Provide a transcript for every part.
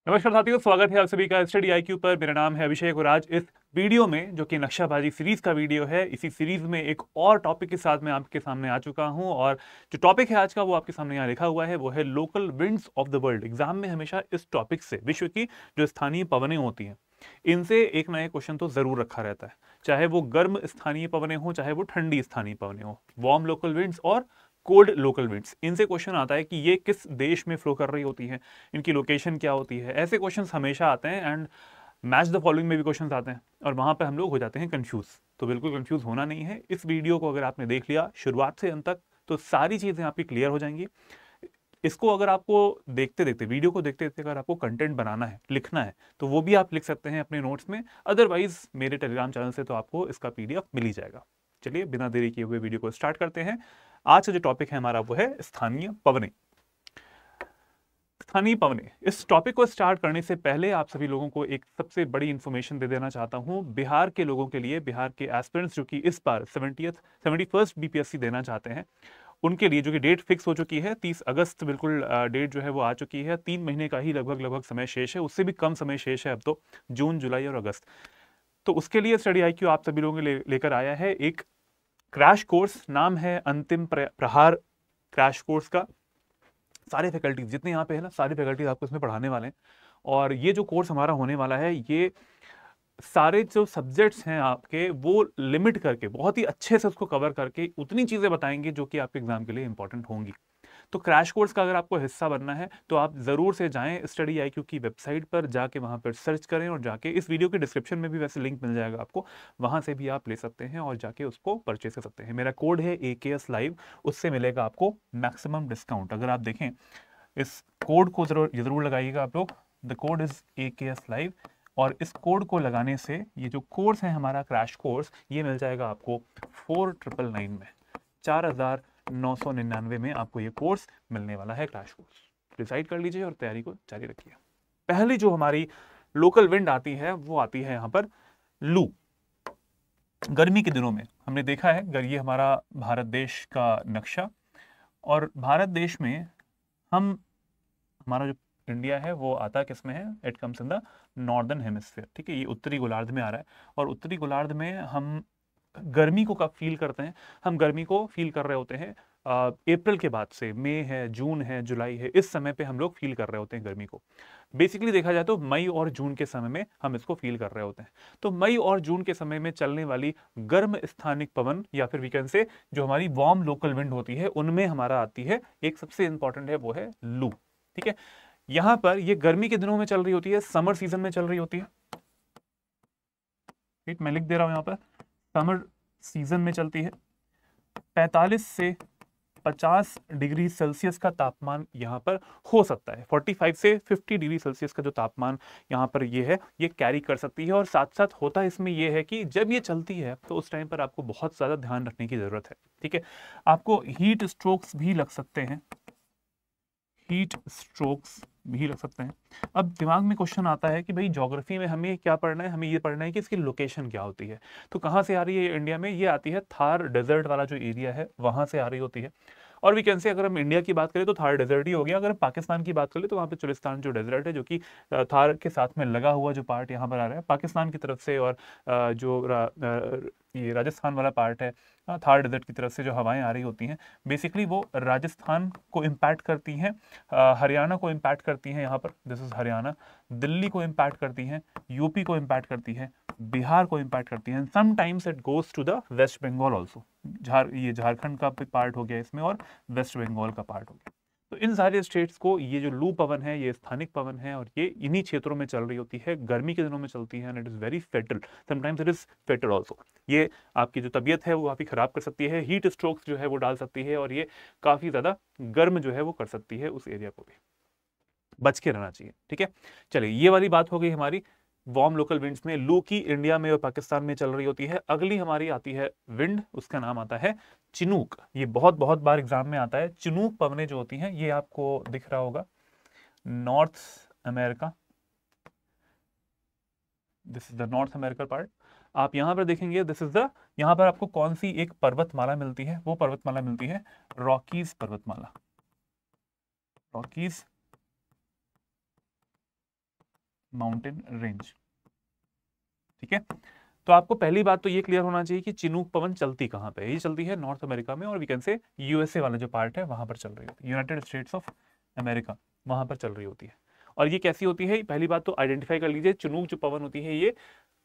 नमस्कार साथियों, स्वागत है आप सभी का स्टडी आईक्यू पर। मेरा नाम है अभिषेक और आज इस वीडियो में, जो कि नक्शाबाजी सीरीज का वीडियो है, इसी सीरीज में एक और टॉपिक के साथ मैं आपके सामने आ चुका हूं। और जो टॉपिक है आज का वो आपके सामने यहाँ लिखा हुआ है, वो है local winds of the world. Exam में हमेशा इस टॉपिक से, विश्व की जो स्थानीय पवनें होती हैं, इनसे एक नया क्वेश्चन तो जरूर रखा रहता है। चाहे वो गर्म स्थानीय पवनें हो, चाहे वो ठंडी स्थानीय पवनें हो, वार्म लोकल विंड्स और कोल्ड लोकल विंड्स, इनसे क्वेश्चन आता है कि ये किस देश में फ्लो कर रही होती हैं, इनकी लोकेशन क्या होती है। ऐसे क्वेश्चंस हमेशा आते हैं एंड मैच द फॉलोइंग में भी क्वेश्चंस आते हैं और वहां पे हम लोग हो जाते हैं कंफ्यूज। तो बिल्कुल कंफ्यूज होना नहीं है। इस वीडियो को अगर आपने देख लिया शुरुआत से अंत तक, तो सारी चीजें आपकी क्लियर हो जाएंगी। इसको अगर आपको देखते देखते, वीडियो को देखते देखते अगर आपको कंटेंट बनाना है, लिखना है, तो वो भी आप लिख सकते हैं अपने नोट्स में। अदरवाइज मेरे टेलीग्राम चैनल से तो आपको इसका पीडीएफ मिल ही जाएगा। चलिए बिना देरी किए हुए वीडियो को स्टार्ट करते हैं। आज का जो टॉपिक है हमारा वो है स्थानीय पवनें। स्थानीय पवनें, इस टॉपिक को स्टार्ट करने से पहले आप सभी लोगों को एक सबसे बड़ी इंफॉर्मेशन दे देना चाहता हूं। बिहार के लोगों के लिए, बिहार के एस्पिरेंट्स जो कि इस बार 71st बीपीएससी देना चाहते हैं, उनके लिए जो कि डेट फिक्स हो चुकी है 30 अगस्त, बिल्कुल डेट जो है वो आ चुकी है। 3 महीने का ही लगभग लगभग समय शेष है, उससे भी कम समय शेष है अब तो, जून जुलाई और अगस्त। तो उसके लिए स्टडी आईक्यू आप सभी लोगों के लेकर आया है एक क्रैश कोर्स। नाम है अंतिम प्रहार क्रैश कोर्स का। सारे फैकल्टीज जितने यहाँ पे है ना, सारे फैकल्टीज आपको इसमें पढ़ाने वाले हैं। और ये जो कोर्स हमारा होने वाला है, ये सारे जो सब्जेक्ट्स हैं आपके, वो लिमिट करके बहुत ही अच्छे से उसको कवर करके उतनी चीजें बताएंगे जो कि आपके एग्जाम के लिए इंपॉर्टेंट होंगी। तो क्रैश कोर्स का अगर आपको हिस्सा बनना है तो आप जरूर से जाएं स्टडी आईक्यू की वेबसाइट पर, जाके वहां पर सर्च करें और जाके, इस वीडियो के डिस्क्रिप्शन में भी वैसे लिंक मिल जाएगा आपको, वहां से भी आप ले सकते हैं और जाके उसको परचेज कर सकते हैं। मेरा कोड है AKS लाइव, उससे मिलेगा आपको मैक्सिमम डिस्काउंट। अगर आप देखें, इस कोड को जरूर जरूर लगाइएगा आप लोग। The code is AKS live. और इस कोड को लगाने से ये जो कोर्स है हमारा क्रैश कोर्स, ये मिल जाएगा आपको 4999 में, 4999 में आपको ये कोर्स मिलने वाला है, क्रैश कोर्स। डिसाइड कर लीजिए और तैयारी को जारी रखिए। पहली जो हमारी लोकल विंड आती है वो आती है यहाँ पर लू। गर्मी के दिनों में हमने देखा है, ये हमारा भारत देश का नक्शा, और भारत देश में हम, हमारा जो इंडिया है वो आता किस में है, it comes in the northern hemisphere. ठीक है, ये उत्तरी गोलार्ध में आ रहा है। और उत्तरी गोलार्ध में हम गर्मी को कब फील करते हैं, हम गर्मी को फील कर रहे होते हैं अप्रैल के बाद से। मई है, जून है, जुलाई है, इस समय पे हम लोग फील कर रहे होते हैं गर्मी को। बेसिकली देखा जाए तो मई और जून के समय में हम इसको फील कर रहे होते हैं। तो मई और जून के समय में चलने वाली गर्म स्थानिक पवन, या फिर वी कैन से जो हमारी वार्म लोकल विंड होती है, उनमें हमारा आती है एक सबसे इंपॉर्टेंट है, वो है लू। ठीक है, यहां पर ये गर्मी के दिनों में चल रही होती है, समर सीजन में चल रही होती है। ठीक, मैं लिख दे रहा हूं यहां पर, समर सीजन में चलती है। 45 से 50 डिग्री सेल्सियस का तापमान यहाँ पर हो सकता है। 45 से 50 डिग्री सेल्सियस का जो तापमान यहाँ पर ये है, ये कैरी कर सकती है। और साथ साथ होता इसमें ये है कि जब ये चलती है तो उस टाइम पर आपको बहुत ज़्यादा ध्यान रखने की ज़रूरत है। ठीक है, आपको हीट स्ट्रोक्स भी लग सकते हैं, हीट स्ट्रोक्स भी लग सकते हैं। अब दिमाग में क्वेश्चन आता है कि भाई ज्योग्राफी में हमें क्या पढ़ना है, हमें ये पढ़ना है कि इसकी लोकेशन क्या होती है। तो कहाँ से आ रही है इंडिया में, ये आती है थार डेजर्ट वाला जो एरिया है, वहां से आ रही होती है। और वी कैन से, अगर हम इंडिया की बात करें तो थार डेजर्ट ही हो गया। अगर हम पाकिस्तान की बात करें तो वहाँ पे चुलिस्तान जो डेजर्ट है, जो कि थार के साथ में लगा हुआ जो पार्ट यहाँ पर आ रहा है पाकिस्तान की तरफ से, और ये राजस्थान वाला पार्ट है, थार डेजर्ट की तरफ से जो हवाएं आ रही होती हैं, बेसिकली वो राजस्थान को इम्पैक्ट करती हैं, हरियाणा को इम्पैक्ट करती हैं, यहाँ पर दिस इज हरियाणा, दिल्ली को इम्पैक्ट करती हैं, यूपी को इम्पैक्ट करती हैं, बिहार को इम्पैक्ट करती हैं। Sometimes it goes to the West Bengal also. ये झारखंड का पार्ट हो गया इसमें, और वेस्ट बंगाल का पार्ट हो गया। तो इन सारे स्टेट्स को ये जो लू पवन है, ये स्थानिक पवन है, और ये इन्हीं क्षेत्रों में चल रही होती है, गर्मी के दिनों में चलती है। And it is very fatal, sometimes it is fatal also. ये आपकी जो तबीयत है वो काफी खराब कर सकती है, हीट स्ट्रोक्स जो है वो डाल सकती है, और ये काफी ज्यादा गर्म जो है वो कर सकती है उस एरिया को भी। बच के रहना चाहिए। ठीक है, चलिए ये वाली बात हो गई हमारी वार्म लोकल विंड्स में। लू की इंडिया में और पाकिस्तान में चल रही होती है। अगली हमारी आती है विंड, उसका नाम आता है चिनूक। ये बहुत बहुत बार एग्जाम में आता है। चिनूक पवनें जो होती हैं, ये आपको दिख रहा होगा, north America, this is the north American part. आप यहां पर देखेंगे, दिस इज द, यहां पर आपको कौन सी एक पर्वतमाला मिलती है, वो पर्वतमाला मिलती है रॉकीज पर्वतमाला। Rockies mountain range. ठीक है, तो आपको पहली बात तो ये क्लियर होना चाहिए कि चिनूक पवन चलती कहाँ पे है। ये चलती है नॉर्थ अमेरिका में, और वी कैन से यूएसए वाला जो पार्ट है वहां पर चल रही होती है, यूनाइटेड स्टेट्स ऑफ अमेरिका, वहां पर चल रही होती है। और ये कैसी होती है, पहली बात तो आइडेंटिफाई कर लीजिए, चिनूक जो पवन होती है ये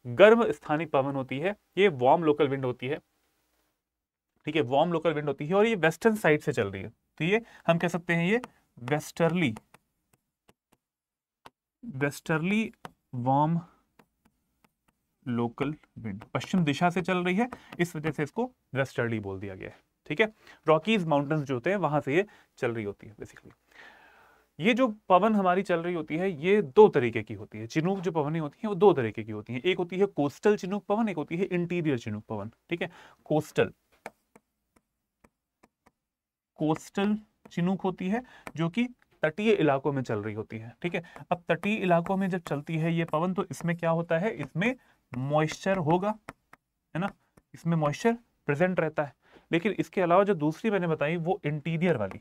गर्म स्थानिक पवन होती है, ये वार्म लोकल विंड होती है। ठीक है, वार्म लोकल विंड होती है, और ये वेस्टर्न साइड से चल रही है, तो ये हम कह सकते हैं ये वेस्टर्ली वार्म लोकल विंड, पश्चिम दिशा से चल रही है, इस वजह से इसको वेस्टर्ली बोल दिया गया है। ठीक है, रॉकीज माउंटेन्स जो होते हैं वहां से ये चल रही होती है बेसिकली। ये जो पवन हमारी चल रही होती है ये दो तरीके की होती है, चिनूक जो पवनें होती हैं वो दो तरीके की होती हैं, एक होती है कोस्टल चिनूक पवन, एक होती है इंटीरियर चिनूक पवन। ठीक है, कोस्टल चिनूक होती है जो कि तटीय इलाकों में चल रही होती है। ठीक है, अब तटीय इलाकों में जब चलती है ये पवन, तो इसमें क्या होता है, इसमें मॉइस्चर होगा, है ना, इसमें मॉइस्चर प्रेजेंट रहता है। लेकिन इसके अलावा जो दूसरी मैंने बताई वो इंटीरियर वाली,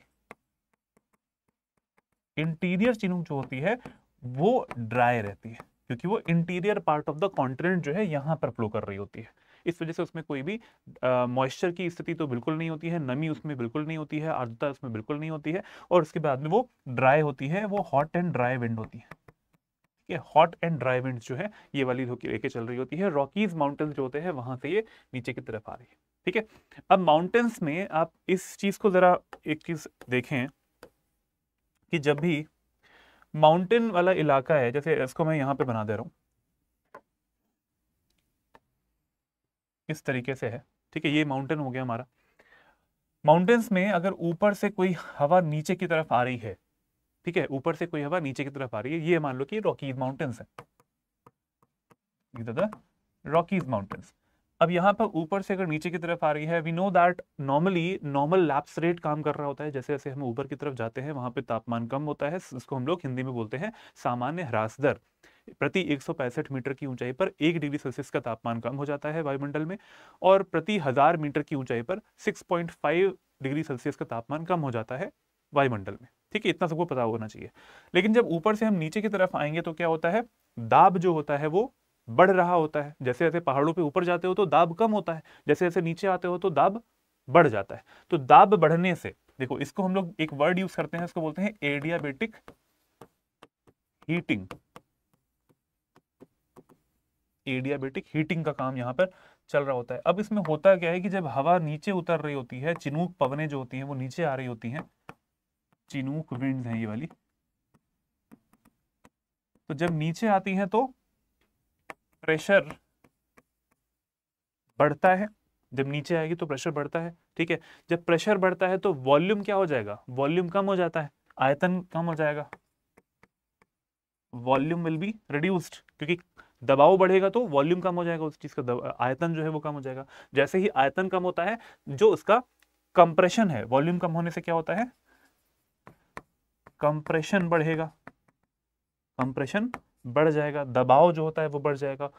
इंटीरियर चिनूक जो होती है वो ड्राई रहती है, क्योंकि वो interior part of the continent जो है यहां पर फ्लो कर रही होती है। इस वजह से उसमें कोई भी मॉइस्चर की स्थिति तो बिल्कुल नहीं होती है, नमी उसमें बिल्कुल नहीं होती है, आर्द्रता उसमें बिल्कुल नहीं होती है, और उसके बाद में वो ड्राई होती है, वो हॉट एंड ड्राई विंड होती है। ये हॉट एंड ड्राई विंड जो है ये वाली लेके चल रही होती है, रॉकीज माउंटेन्स जो होते हैं वहां से ये नीचे की तरफ आ रही है। ठीक है, अब माउंटेन्स में आप इस चीज को जरा एक चीज देखें कि जब भी माउंटेन वाला इलाका है, जैसे इसको मैं यहां पे बना दे रहा हूं, इस तरीके से है। ठीक है, ये माउंटेन हो गया हमारा। माउंटेन्स में अगर ऊपर से कोई हवा नीचे की तरफ आ रही है, ठीक है, ऊपर से कोई हवा नीचे की तरफ आ रही है, ये मान लो कि रॉकीज माउंटेन्स है, रॉकीज माउंटेन्स। अब यहां पर ऊपर से अगर नीचे की तरफ आ रही है, we know that normally normal lapse rate काम कर रहा होता है, जैसे जैसे हम ऊपर की तरफ जाते हैं वहां पे तापमान कम होता है, इसको हम लोग हिंदी में बोलते हैं सामान्य ह्रास दर। प्रति 165 मीटर की ऊंचाई पर 1 डिग्री सेल्सियस का तापमान कम हो जाता है वायुमंडल में, और प्रति 1000 मीटर की ऊंचाई पर 6.5 डिग्री सेल्सियस का तापमान कम हो जाता है वायुमंडल में। ठीक है, इतना सबको पता होना चाहिए। लेकिन जब ऊपर से हम नीचे की तरफ आएंगे तो क्या होता है, दाब जो होता है वो बढ़ रहा होता है। जैसे जैसे पहाड़ों पे ऊपर जाते हो तो दाब कम होता है, जैसे जैसे नीचे आते हो तो दाब बढ़ जाता है। तो दाब बढ़ने से, देखो इसको हम लोग एक वर्ड यूज करते हैं, इसको बोलते हैं एडियाबेटिक हीटिंग। एडियाबेटिक हीटिंग का काम यहाँ पर चल रहा होता है। अब इसमें होता क्या है कि जब हवा नीचे उतर रही होती है, चिनूक पवनें जो होती हैं वो नीचे आ रही होती हैं, चिनूक विंड्स हैं ये वाली, तो जब नीचे आती हैं तो प्रेशर बढ़ता है, जब नीचे आएगी तो प्रेशर बढ़ता है। ठीक है, जब प्रेशर बढ़ता है तो वॉल्यूम क्या हो जाएगा, वॉल्यूम कम हो जाता है, आयतन कम हो जाएगा, वॉल्यूम विल बी रिड्यूस्ड, क्योंकि दबाव बढ़ेगा तो वॉल्यूम कम हो जाएगा, उस चीज का आयतन जो है वो कम हो जाएगा। जैसे ही आयतन कम होता है, जो उसका कंप्रेशन है, वॉल्यूम कम होने से क्या होता है, कंप्रेशन बढ़ेगा, कंप्रेशन बढ़ जाएगा, दबाव जो होता है वो बढ़ जाएगा,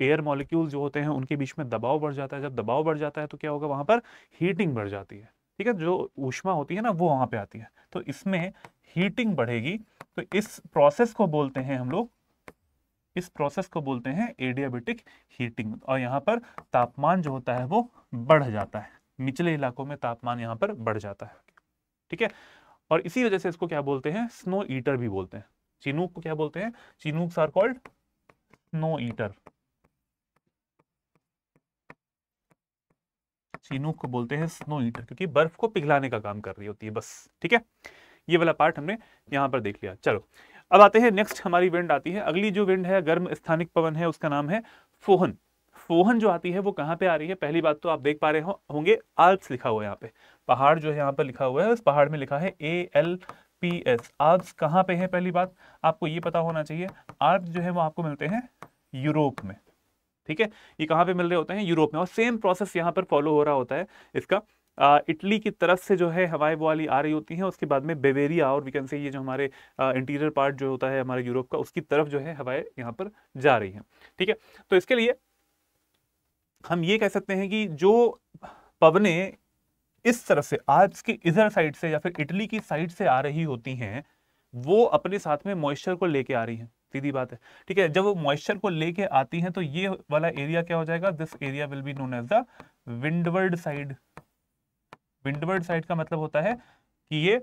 एयर मॉलिक्यूल जो होते हैं उनके बीच में दबाव बढ़ जाता है। जब दबाव बढ़ जाता है तो क्या होगा, वहां पर हीटिंग बढ़ जाती है। ठीक है, जो ऊष्मा होती है ना वो वहां पे आती है, तो इसमें हीटिंग बढ़ेगी। तो इस प्रोसेस को बोलते हैं हम लोग, इस प्रोसेस को बोलते हैं एडियाबेटिक हीटिंग, और यहाँ पर तापमान जो होता है वो बढ़ जाता है, निचले इलाकों में तापमान यहाँ पर बढ़ जाता है। ठीक है, और इसी वजह से इसको क्या बोलते हैं, स्नो ईटर भी बोलते हैं। चिनूक को क्या बोलते हैं, chinooks are called snow eater, chinook को बोलते हैं स्नो ईटर, क्योंकि बर्फ को पिघलाने का काम कर रही होती है बस। ठीक है, ये वाला पार्ट हमने यहां पर देख लिया। चलो अब आते हैं नेक्स्ट, हमारी विंड आती है, अगली जो विंड है गर्म स्थानिक पवन है, उसका नाम है फोहन। फोहन जो आती है वो कहां पे आ रही है, पहली बात तो आप देख पा रहे होंगे आल्प्स लिखा हुआ है यहाँ पे, पहाड़ जो है यहाँ पर लिखा हुआ है, उस पहाड़ में लिखा है ALPS। आल्प्स कहाँ पे है, पहली बात आपको ये पता होना चाहिए, आल्प्स जो है वो आपको मिलते हैं यूरोप में। ठीक है, ये कहाँ पे मिल रहे होते हैं, यूरोप में, और सेम प्रोसेस यहाँ पर फॉलो हो रहा होता है इसका। इटली की तरफ से जो है हवाएं वो वाली आ रही होती हैं, उसके बाद में बेवेरिया और वी कैन से ये जो हमारे इंटीरियर पार्ट जो होता है हमारे यूरोप का, उसकी तरफ जो है हवाएं यहाँ पर जा रही हैं। ठीक है, तो इसके लिए हम ये कह सकते हैं कि जो पवनें इस तरफ से आल्प्स की इधर साइड से या फिर इटली की साइड से आ रही होती हैं, वो अपने साथ में मॉइस्चर को लेके आ रही हैं। सीधी बात है। ठीक है, जब वो मॉइस्चर को लेके आती हैं तो ये वाला एरिया क्या हो जाएगा, this area will be known as the windward side. Windward side का मतलब होता है कि ये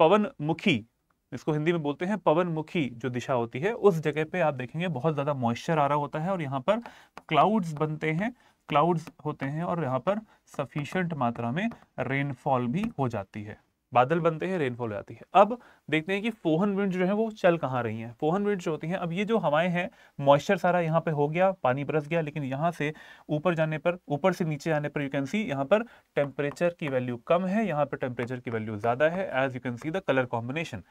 पवन मुखी, इसको हिंदी में बोलते हैं पवन मुखी जो दिशा होती है, उस जगह पे आप देखेंगे बहुत ज्यादा मॉइस्चर आ रहा होता है और यहाँ पर क्लाउड्स बनते हैं, क्लाउड्स होते हैं और यहाँ पर सफिशिएंट मात्रा में रेनफॉल भी हो जाती है, बादल बनते हैं, रेनफॉल हो जाती है। अब देखते हैं कि फोहन विंड जो है वो चल कहाँ रही हैं। फोहन विंड जो होती हैं, अब ये जो हवाएं हैं, मॉइस्चर सारा यहाँ पे हो गया, पानी बरस गया, लेकिन यहाँ से ऊपर जाने पर, ऊपर से नीचे आने पर यू कैन सी यहाँ पर टेम्परेचर की वैल्यू कम है, यहाँ पर टेम्परेचर की वैल्यू ज्यादा है। As you can see the colour combination,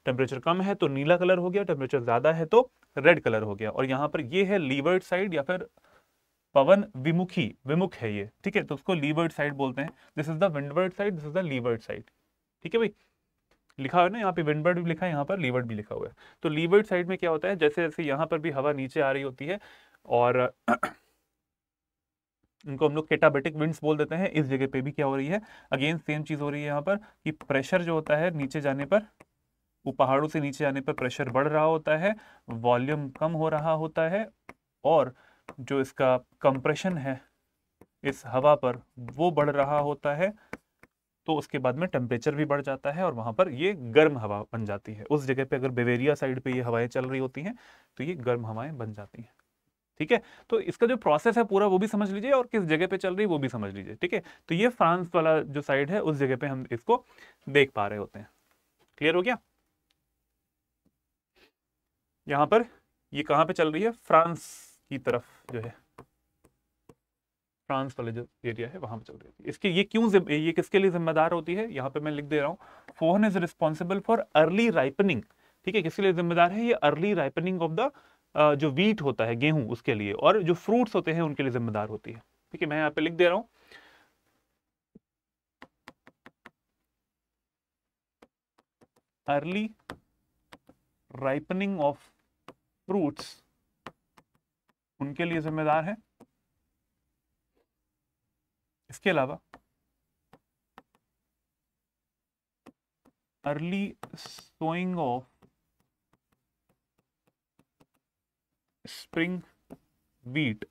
temperature कम है तो नीला कलर हो गया, टेम्परेचर ज्यादा है तो रेड कलर हो गया। और यहाँ पर ये है लीवर्ड साइड या फिर पवन विमुखी, विमुख है ये, ठीक है, तो उसको लीवर्ड साइड बोलते हैं। This is the windward side, this is the levered side. ठीक है भाई, लिखा है ना यहाँ पे विंडवर्ड भी लिखा है, यहाँ पर लीवर्ड भी लिखा हुआ है। तो लीवर्ड साइड में क्या होता है, जैसे जैसे यहाँ पर भी हवा नीचे आ रही होती है और इनको हम लोग केटाबेटिक विंड्स बोल देते हैं, इस जगह पे भी क्या हो रही है, अगेन सेम चीज हो रही है यहाँ पर कि प्रेशर जो होता है नीचे जाने पर, वो पहाड़ों से नीचे आने पर प्रेशर बढ़ रहा होता है, वॉल्यूम कम हो रहा होता है और जो इसका कंप्रेशन है इस हवा पर वो बढ़ रहा होता है। तो उसके बाद में टेम्परेचर भी बढ़ जाता है और वहां पर ये गर्म हवा बन जाती है। उस जगह पे अगर बेवेरिया साइड पे ये हवाएं चल रही होती हैं तो ये गर्म हवाएं बन जाती हैं। ठीक है, तो इसका जो प्रोसेस है पूरा वो भी समझ लीजिए और किस जगह पे चल रही है वो भी समझ लीजिए। ठीक है, तो ये फ्रांस वाला जो साइड है उस जगह पे हम इसको देख पा रहे होते हैं। क्लियर हो गया? यहां पर ये कहां पे चल रही है, फ्रांस की तरफ जो है, फ्रांस वाले जो एरिया है वहां पे चल रही है। इसकी ये क्यों, ये किसके लिए जिम्मेदार होती है, यहाँ पे मैं लिख दे रहा हूँ, foehn is responsible for early ripening. ठीक है, किसके लिए जिम्मेदार है, ये अर्ली राइपनिंग ऑफ द जो वीट होता है, गेहूं, उसके लिए, और जो फ्रूट्स होते हैं उनके लिए जिम्मेदार होती है। ठीक है, मैं यहाँ पे लिख दे रहा हूं, अर्ली राइपनिंग ऑफ फ्रूट्स उनके लिए जिम्मेदार है। इसके अलावा early sowing of spring wheat,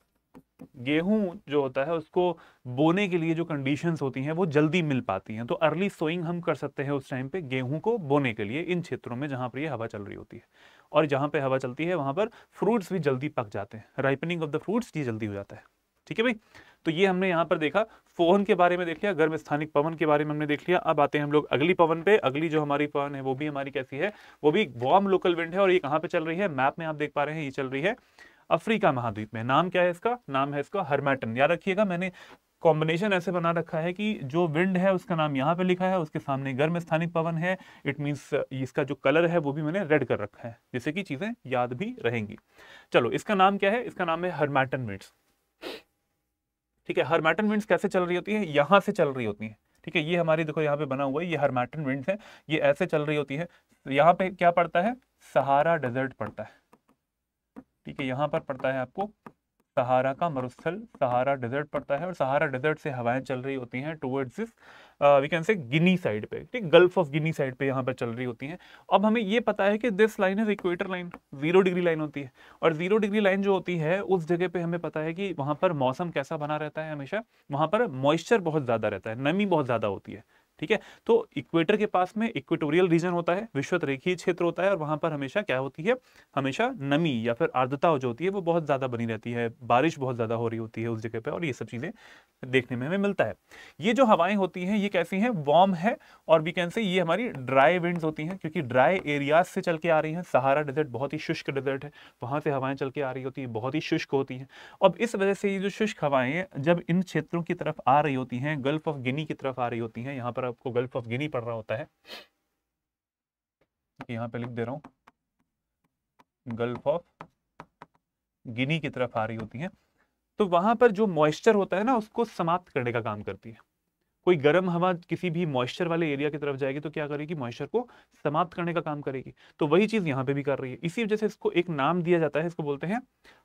गेहूं जो होता है उसको बोने के लिए जो कंडीशंस होती हैं वो जल्दी मिल पाती हैं, तो अर्ली सोइंग हम कर सकते हैं उस टाइम पे गेहूं को बोने के लिए इन क्षेत्रों में जहां पर ये हवा चल रही होती है। और जहां पे हवा चलती है वहां पर फ्रूट्स भी जल्दी पक जाते हैं, राइपनिंग ऑफ द फ्रूट्स ये जल्दी हो जाता है। ठीक है भाई, तो ये हमने यहाँ पर देखा, फोहन के बारे में देख लिया, गर्म स्थानिक पवन के बारे में हमने देख लिया। अब आते हैं हम लोग अगली पवन पे। अगली जो हमारी पवन है वो भी हमारी कैसी है, वो भी वार्म लोकल विंड है। और ये कहाँ पे चल रही है, मैप में आप देख पा रहे हैं, ये चल रही है अफ्रीका महाद्वीप में। नाम क्या है इसका, नाम है इसका हर्मैटन। याद रखिएगा, मैंने कॉम्बिनेशन ऐसे बना रखा है कि जो विंड है उसका नाम यहाँ पे लिखा है, उसके सामने गर्म स्थानिक पवन है, इट मीन्स इसका जो कलर है वो भी मैंने रेड कर रखा है, जिससे कि चीजें याद भी रहेंगी। चलो, इसका नाम क्या है, इसका नाम है हर्मैटन विंड्स। ठीक है, हर्मैटन विंड्स कैसे चल रही होती है, यहां से चल रही होती है। ठीक है, ये हमारी देखो यहाँ पे बना हुआ है, ये हर्मैटन विंड्स है, ये ऐसे चल रही होती है। यहाँ पे क्या पड़ता है, सहारा डेजर्ट पड़ता है। ठीक है, यहाँ पर पड़ता है आपको सहारा का मरुस्थल, सहारा डेजर्ट पड़ता है, और सहारा डेजर्ट से हवाएं चल रही होती हैं टुवर्ड्स दिस वी कैन से गिनी साइड पे, ठीक, गल्फ ऑफ गिनी साइड पे यहाँ पर चल रही होती हैं। अब हमें ये पता है कि this line is equator line, 0 degree line होती है, और 0 डिग्री लाइन जो होती है उस जगह पे हमें पता है कि वहां पर मौसम कैसा बना रहता है, हमेशा वहां पर मॉइस्चर बहुत ज्यादा रहता है, नमी बहुत ज्यादा होती है। ठीक है, तो इक्वेटर के पास में इक्वेटोरियल रीजन होता है, विषुवत रेखीय क्षेत्र होता है, और वहां पर हमेशा क्या होती है, हमेशा नमी या फिर आर्द्रता जो होती है वो बहुत ज्यादा बनी रहती है, बारिश बहुत ज्यादा हो रही होती है उस जगह पे, और ये सब चीजें देखने में हमें मिलता है। ये जो हवाएं होती हैं ये कैसी हैं, वार्म है, और वी कैन से ये हमारी ड्राई विंड्स होती हैं, क्योंकि ड्राई एरियाज से चल के आ रही हैं। सहारा डेजर्ट बहुत ही शुष्क डेजर्ट है, वहां से हवाएं चल के आ रही होती है, बहुत ही शुष्क होती हैं। अब इस वजह से ये जो शुष्क हवाएं जब इन क्षेत्रों की तरफ आ रही होती हैं, गल्फ ऑफ गिनी की तरफ आ रही होती हैं, यहाँ पर आपको गल्फ ऑफ गिनी पड़ रहा होता है, यहाँ पे लिख दे रहा हूं, गल्फ ऑफ गिनी की तरफ आ रही होती हैं, तो वहां पर जो मॉइस्चर होता है ना उसको समाप्त करने का काम करती है। कोई गर्म हवा किसी भी मॉइस्चर वाले एरिया की तरफ जाएगी तो क्या करेगी, मॉइस्चर को समाप्त करने का काम करेगी। तो वही चीज यहाँ पे भी कर रही है, इसी वजह से इसको एक नाम दिया जाता है, इसको बोलते हैं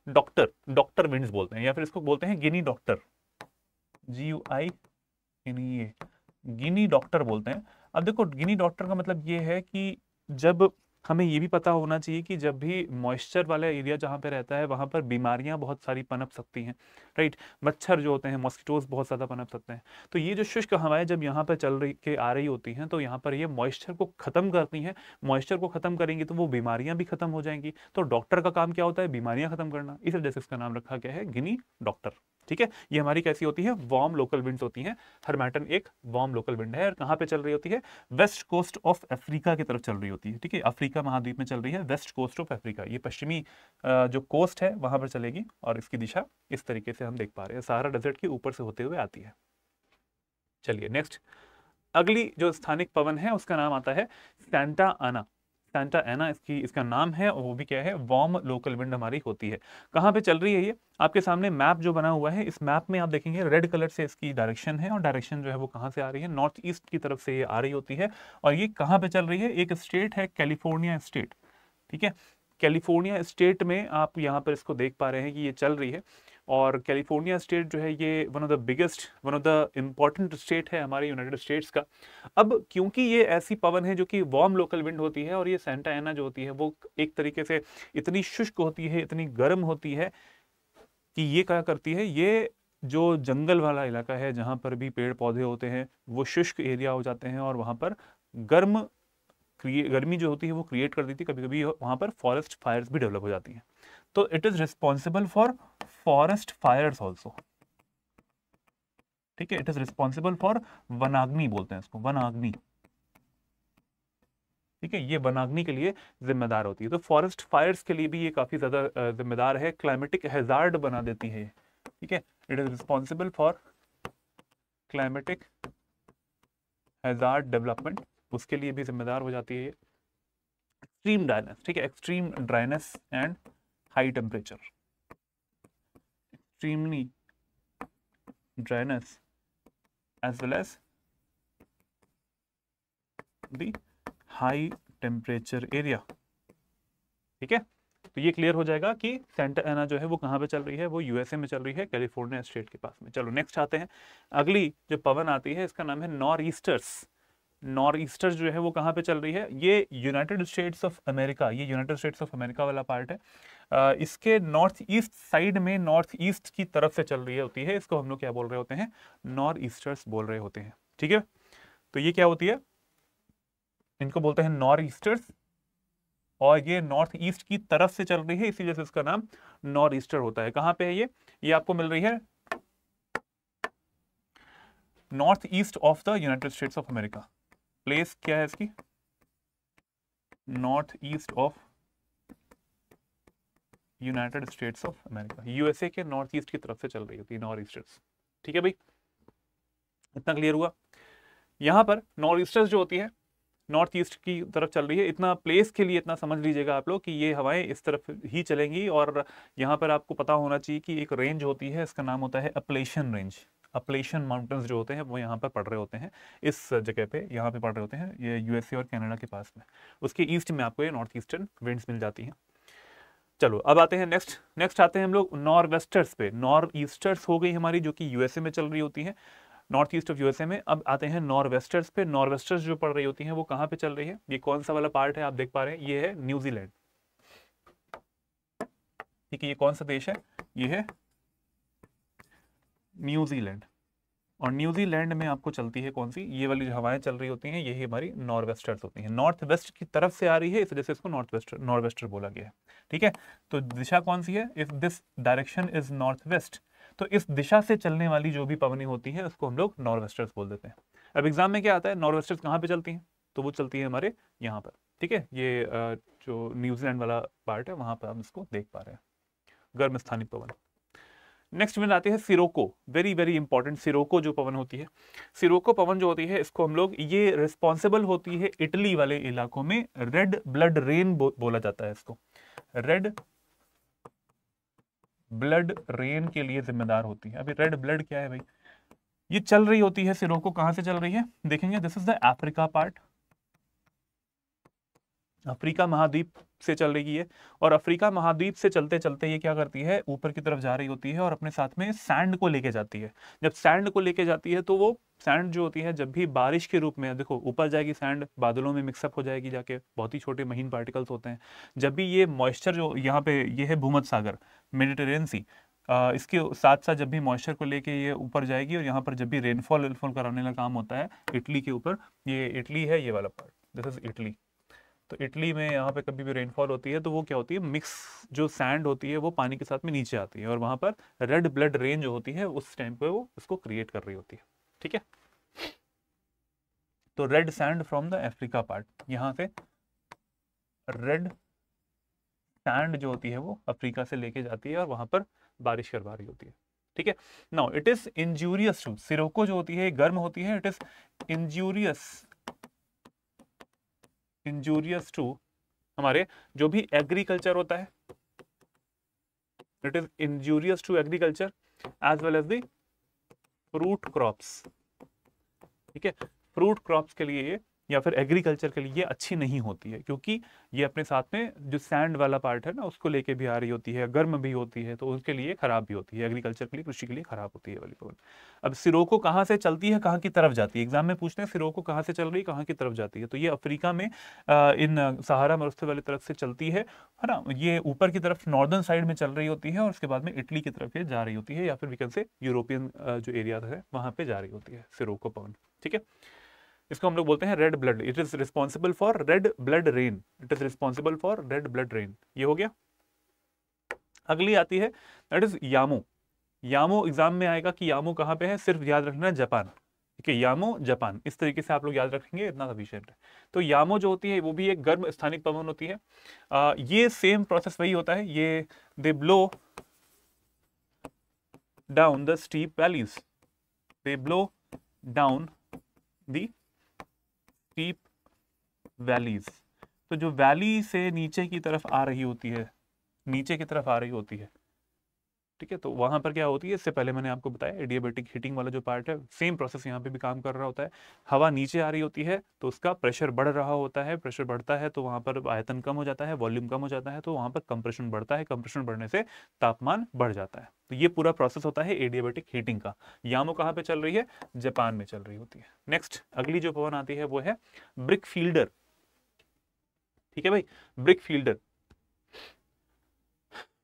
डॉक्टर, डॉक्टर विंड्स बोलते हैं, या फिर इसको बोलते हैं गिनी डॉक्टर, GUI गिनी डॉक्टर बोलते हैं। अब देखो, गिनी डॉक्टर का मतलब ये है कि जब हमें ये भी पता होना चाहिए कि जब भी मॉइस्चर वाला एरिया जहाँ पे रहता है वहाँ पर बीमारियाँ बहुत सारी पनप सकती हैं, राइट। मच्छर जो होते हैं, मॉस्किटोज बहुत ज़्यादा पनप सकते हैं। तो ये जो शुष्क हवाएं जब यहाँ पर चल रही के आ रही होती हैं तो यहाँ पर ये मॉइस्चर को ख़त्म करती हैं। मॉइस्चर को ख़त्म करेंगी तो वो बीमारियाँ भी ख़त्म हो जाएंगी। तो डॉक्टर का काम क्या होता है? बीमारियाँ ख़त्म करना। इस वजह से इसका नाम रखा गया है गिनी डॉक्टर। ठीक है, ये हमारी कैसी होती है? वार्म लोकल विंड्स होती हैं। हरमैटन एक वार्म लोकल विंड है और कहाँ पे चल रही होती है? वेस्ट कोस्ट ऑफ अफ्रीका की तरफ चल रही होती है। ठीक है, अफ्रीका महाद्वीप में चल रही है, वेस्ट कोस्ट ऑफ अफ्रीका। ये पश्चिमी जो कोस्ट है वहां पर चलेगी और इसकी दिशा इस तरीके से हम देख पा रहे हैं, सहारा डेजर्ट के ऊपर से होते हुए आती है। चलिए नेक्स्ट, अगली जो स्थानिक पवन है उसका नाम आता है सैंटा आना। सैंटा एना इसका नाम है और वो भी क्या है? वार्म लोकल विंड हमारी होती है। कहाँ पे चल रही है ये? आपके सामने मैप जो बना हुआ है, इस मैप में आप देखेंगे रेड कलर से इसकी डायरेक्शन है और डायरेक्शन जो है वो कहाँ से आ रही है? नॉर्थ ईस्ट की तरफ से ये आ रही होती है। और ये कहाँ पे चल रही है? एक स्टेट है कैलिफोर्निया स्टेट। ठीक है, कैलिफोर्निया स्टेट में आप यहाँ पर इसको देख पा रहे हैं कि ये चल रही है। और कैलिफोर्निया स्टेट जो है ये one of the biggest, one of the important state है हमारे यूनाइटेड स्टेट्स का। अब क्योंकि ये ऐसी पवन है जो कि वार्म लोकल विंड होती है और ये सैंटा एना जो होती है वो एक तरीके से इतनी शुष्क होती है, इतनी गर्म होती है कि ये क्या करती है? ये जो जंगल वाला इलाका है जहाँ पर भी पेड़ पौधे होते हैं वो शुष्क एरिया हो जाते हैं और वहाँ पर गर्मी जो होती है वो क्रिएट कर देती है। कभी कभी वहाँ पर फॉरेस्ट फायर्स भी डेवलप हो जाती हैं। तो it is responsible for forest fires also. ठीक है, इट इज रिस्पॉन्सिबल फॉर वनाग्नि, बोलते हैं इसको वनाग्नि। ठीक है, ये वनाग्नि के लिए जिम्मेदार होती है। तो फॉरेस्ट फायर्स के लिए भी ये काफी ज्यादा जिम्मेदार है, क्लाइमेटिक हैजार्ड बना देती है। ठीक है, it is responsible for climatic hazard development, उसके लिए भी जिम्मेदार हो जाती है ये। एक्सट्रीम ड्राइनेस, ठीक है, extreme dryness and high temperature, extremely dryness as well as the high temperature area। ठीक है, तो ये क्लियर हो जाएगा कि सेंटा एना जो है वो कहाँ पे चल रही है? वो यूएसए में चल रही है, कैलिफोर्निया स्टेट के पास में। चलो नेक्स्ट आते हैं, अगली जो पवन आती है इसका नाम है नॉर्थ ईस्टर्स। नॉर्थ ईस्टर्स जो है वो कहाँ पे चल रही है? ये यूनाइटेड स्टेट्स ऑफ अमेरिका, ये यूनाइटेड स्टेट्स ऑफ अमेरिका वाला पार्ट है। इसके नॉर्थ ईस्ट साइड में, नॉर्थ ईस्ट की तरफ से चल रही होती है। इसको हम लोग क्या बोल रहे होते हैं? नॉर्थ ईस्टर्स बोल रहे होते हैं। ठीक है, तो ये क्या होती है? इनको बोलते हैं नॉर्थ ईस्टर्स और ये नॉर्थ ईस्ट की तरफ से चल रही है, इसी वजह से इसका नाम नॉर्थ ईस्टर होता है। कहां पे है ये आपको मिल रही है north east of the United states of America. Place क्या है इसकी? North east of United states of America, USA के नॉर्थ ईस्ट की तरफ से चल रही होती है नॉर्थ ईस्टर्स। ठीक है भाई, इतना क्लियर हुआ। यहां पर नॉर्थ ईस्टर्स जो होती है नॉर्थ ईस्ट की तरफ चल रही है। इतना प्लेस के लिए इतना समझ लीजिएगा आप लोग कि ये हवाएं इस तरफ ही चलेंगी। और यहाँ पर आपको पता होना चाहिए कि एक रेंज होती है, इसका नाम होता है अपलेशन रेंज। अपलेशन माउंटेन्स जो होते हैं वो यहाँ पर पड़ रहे होते हैं, इस जगह पे यहाँ पे पड़ रहे होते हैं, ये यूएसए और कनाडा के पास में। उसके ईस्ट में आपको ये नॉर्थ ईस्टर्न विंड्स मिल जाती हैं। चलो अब आते हैं नेक्स्ट आते हैं हम लोग नॉर्थ वेस्टर्स पे। नॉर्थ ईस्टर्स हो गई हमारी, जो कि यूएसए में चल रही होती है, नॉर्थ ईस्ट ऑफ यूएसए में। अब आते हैं नॉर्थ वेस्टर्स पे। नॉर्थ वेस्टर्स जो पड़ रही होती हैं वो कहाँ पे चल रही है? ये कौन सा वाला पार्ट है आप देख पा रहे हैं? ये है न्यूजीलैंड। ठीक है, ये कौन सा देश है? ये है न्यूजीलैंड। और न्यूजीलैंड में आपको चलती है कौन सी? ये वाली जो हवाएं चल रही होती हैं यही हमारी नॉर्थ वेस्टर्स होती हैं। नॉर्थ वेस्ट की तरफ से आ रही है, इस वजह से इसको नॉर्थ वेस्टर बोला गया है। ठीक है, तो दिशा कौन सी है? If this direction is north west, तो इस दिशा से चलने वाली जो भी पवनी होती है उसको हम लोग नॉर्थ वेस्टर्स बोल देते हैं। अब एग्जाम में क्या आता है? नॉर्थ वेस्टर्स कहाँ पे चलती हैं? तो वो चलती है हमारे यहाँ पर। ठीक है, ये जो न्यूजीलैंड वाला पार्ट है वहां पर आप इसको देख पा रहे हैं, गर्म स्थानिक पवन। नेक्स्ट में आती है Scirocco. Very very important, Scirocco जो पवन होती है, सिरोको पवन जो होती है इसको हम लोग, ये रिस्पॉन्सिबल होती है इटली वाले इलाकों में, रेड ब्लड रेन बोला जाता है इसको। रेड ब्लड रेन के लिए जिम्मेदार होती है। अभी रेड ब्लड क्या है भाई? ये चल रही होती है सिरोको, कहां से चल रही है? देखेंगे, this is the Africa part. Africa महाद्वीप से चल रही है, और अफ्रीका महाद्वीप से चलते चलते ये क्या करती है, ऊपर की तरफ जा रही होती है और अपने साथ में सैंड को लेके जाती है। जब सैंड को लेके जाती है तो वो सैंड जो होती है जब भी बारिश के रूप में, देखो ऊपर जाएगी सैंड, बादलों में मिक्सअप हो जाएगी जाके, बहुत ही छोटे महीन पार्टिकल्स होते हैं। जब भी ये मॉइस्चर जो यहाँ पे ये है भूमध्य सागर, मेडिटेरेनियन सी, इसके साथ साथ जब भी मॉइस्चर को लेके ये ऊपर जाएगी और यहाँ पर जब भी रेनफॉल वेनफॉल कराने का काम होता है इटली के ऊपर, ये इटली है ये वाला पार्ट, दिस इज इटली। तो इटली में यहाँ पे कभी भी रेनफॉल होती है तो वो क्या होती है, मिक्स जो सैंड होती है वो पानी के साथ में नीचे आती है, और वहां पर रेड ब्लड रेन जो होती है उस टाइम पे वो उसको क्रिएट कर रही होती है। ठीक है, तो red sand from the Africa part, यहाँ से रेड सैंड जो होती है वो अफ्रीका से लेके जाती है और वहां पर बारिश करवा रही होती है। ठीक है, now it is injurious to, sirocco जो होती है गर्म होती है, इट इज इंजूरियस टू हमारे जो भी एग्रीकल्चर होता है, it is injurious to agriculture as well as the fruit crops. ठीक है, फ्रूट क्रॉप्स के लिए या फिर एग्रीकल्चर के लिए ये अच्छी नहीं होती है, क्योंकि ये अपने साथ में जो सैंड वाला पार्ट है ना उसको लेके भी आ रही होती है, गर्म भी होती है, तो उसके लिए खराब भी होती है, एग्रीकल्चर के लिए, कृषि के लिए खराब होती है वाली पवन। अब सिरोको कहाँ से चलती है, कहाँ की तरफ जाती है, एग्जाम में पूछते हैं सिरोको कहाँ से चल रही, कहाँ की तरफ जाती है, तो ये अफ्रीका में इन सहारा मरुस्थल वाली तरफ से चलती है ना, ये ऊपर की तरफ नॉर्दर्न साइड में चल रही होती है और उसके बाद में इटली की तरफ ये जा रही होती है, या फिर वी कैन से यूरोपियन जो एरिया है वहां पे जा रही होती है सिरोको पवन। ठीक है, इसको हम लोग बोलते हैं red blood, it is responsible for red blood rain, it is responsible for red blood rain, ये हो गया। अगली आती है दैट इज यामो। यामो एग्जाम में आएगा कि यामो कहाँ पे है, सिर्फ याद रखना जापान। ठीक है, यामो जापान, इस तरीके से आप लोग याद रखेंगे, इतना सफिशिएंट है। तो यामो जो होती है वो भी एक गर्म स्थानिक पवन होती है। ये सेम प्रोसेस वही होता है, ये they blow down the steep valleys, they blow down the steep valleys. तो जो वैली से नीचे की तरफ आ रही होती है, नीचे की तरफ आ रही होती है, ठीक है, तो वहां पर क्या होती है, इससे पहले मैंने आपको बताया एडियाबेटिक हीटिंग वाला जो पार्ट है, सेम प्रोसेस यहाँ पे भी काम कर रहा होता है। हवा नीचे आ रही होती है तो उसका प्रेशर बढ़ रहा होता है, प्रेशर बढ़ता है तो वहां पर आयतन कम हो जाता है, वॉल्यूम कम हो जाता है, तो वहां पर कंप्रेशन बढ़ता है, कंप्रेशन बढ़ने से तापमान बढ़ जाता है। तो ये पूरा प्रोसेस होता है एडियाबेटिक हीटिंग का। यामो कहाँ पे चल रही है, जापान में चल रही होती है। नेक्स्ट अगली जो पवन आती है वो है ब्रिक फील्डर। ठीक है भाई, ब्रिक फील्डर,